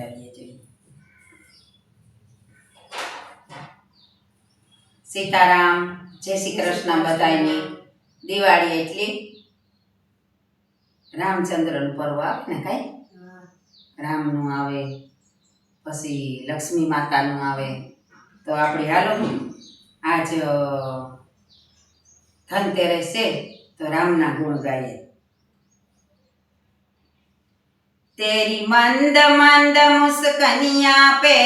બિરાવીએ જોઈએ। સીતારામ, જય શ્રી કૃષ્ણ બધાયને। દિવાળી એટલે રામચંદ્રનું પર્વ આવે ને, કાંઈ રામનું આવે, પછી લક્ષ્મી માતાનું આવે। તો આપણે હાલો આજ ધનતેરસ છે તો રામના ગુણ ગાઈએ। तेरी मंद मंद मुस्कनिया पे,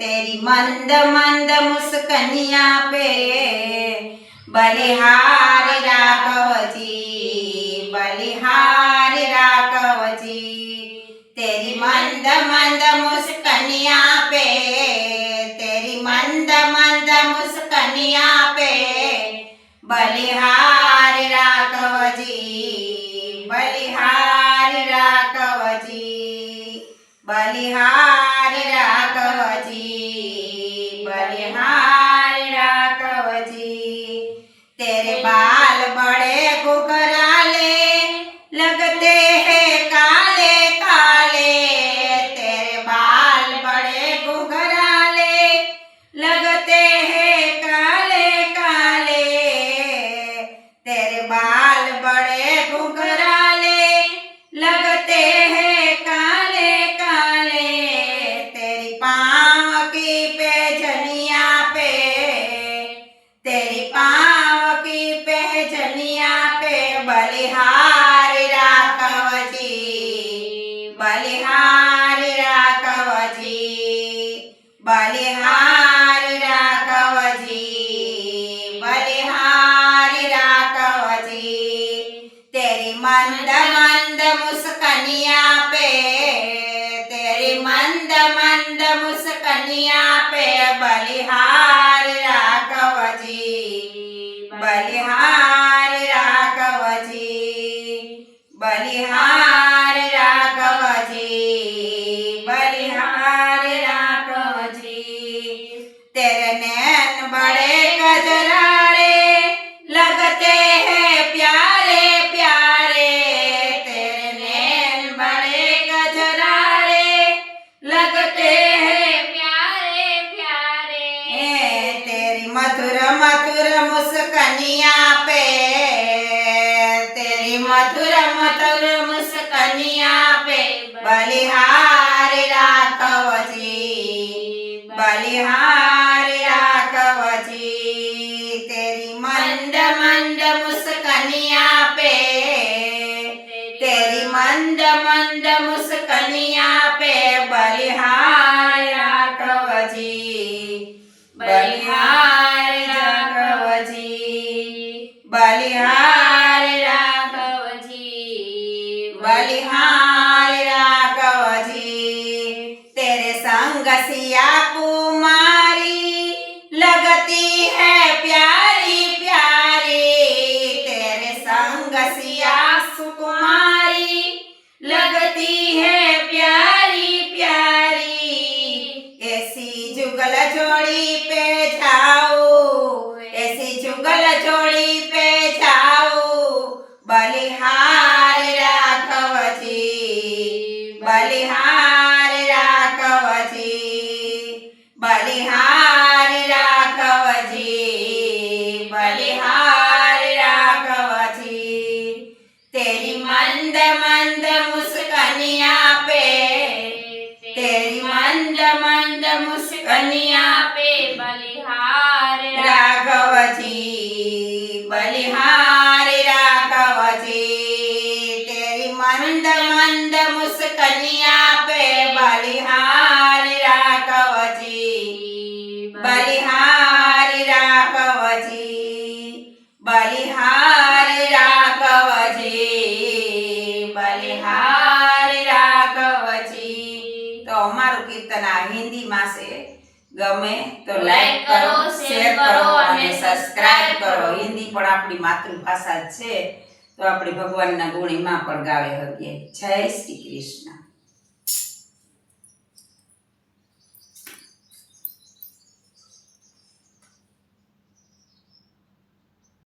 तेरी मंद मंद मुस्कनिया पे, बलिहारी राघवजी, बलिहारी राघवजी। तेरी मंद मंद मुस्कनिया पे, तेरी मंद मंद मुस्कनिया पे, बलिहारी राघवजी, बलिहारी राघवजी, बलिहारी राघवजी, बलिहारी राघवजी। तेरे बाल बड़े घुघराले लगते हैं काले काले, तेरे बाल बड़े घुघराले लगते हैं काले काले, तेरे बाल बड़े घुघराले लगते हैं काले काले। तेरी पाँव की पैजनिया पे, तेरी पाँव की पैजनिया पे, बलिहारी राघवजी, बलिहारी राघवजी, बलिहारी राघवजी, बलिहारी राघवजी। तेरी मंद मंद मुस्कनिया पे, तेरी मंद मंद मुस्कनिया पे, बलिहारी राघवजी, बलिहारी राघवजी, बलिहारी राघवजी, बलिहारी राघवजी। तेरे नैन बड़े गजरारे लगते हैं प्यारे प्यारे, तेरे नैन बड़े गजरारे लगते हैं प्यारे प्यारे। तेरी मधुर मधुर मुस्कनिया पे, तेरी मधुर मधुर मुस्कनिया पे, बलिहारी राघवजी, बलिहारी राघवजी। तेरी मंद मंद मुस्कनिया पे, तेरी मंद मंद मुस्कनिया पे, बलिहारी राघवजी, बलिहारी राघवजी, बलिहारी राघवजी, बलिहारी राघवजी। तेरे संग सिया कुमारी लगती है प्यारी प्यारी, तेरे संग सिया सुकुमारी लगती है प्यारी प्यारी। ऐसी जुगल जोड़ी पे जाओ, ऐसी जुगल जोड़ी पे जाओ, बलिहारी राघवजी, बलिहारी राघवजी, बलिहारी राघवजी, बलिहारी राघवजी। तेरी मंद मंद मुस्कनिया पे, तेरी मंद मंद मुस्कनिया पे, बलिहारी राघवजी, बलिहारी राघवजी। तेरी मंद मंद मुस्कनिया पे, बलिहारी राघवजी, बलिहारी राघवजी, बलिहारी राघवजी, बलिहारी राघवजी। तो અમારું કીર્તન આ હિન્દીમાં છે। ગમે તો લાઈક કરો, શેર કરો અને સબસ્ક્રાઇબ કરો। હિન્દી પણ આપણી માતૃભાષા છે તો આપણે ભગવાનના ગુણ એમાં પણ ગાવે શકીએ। જય શ્રી કૃષ્ણ।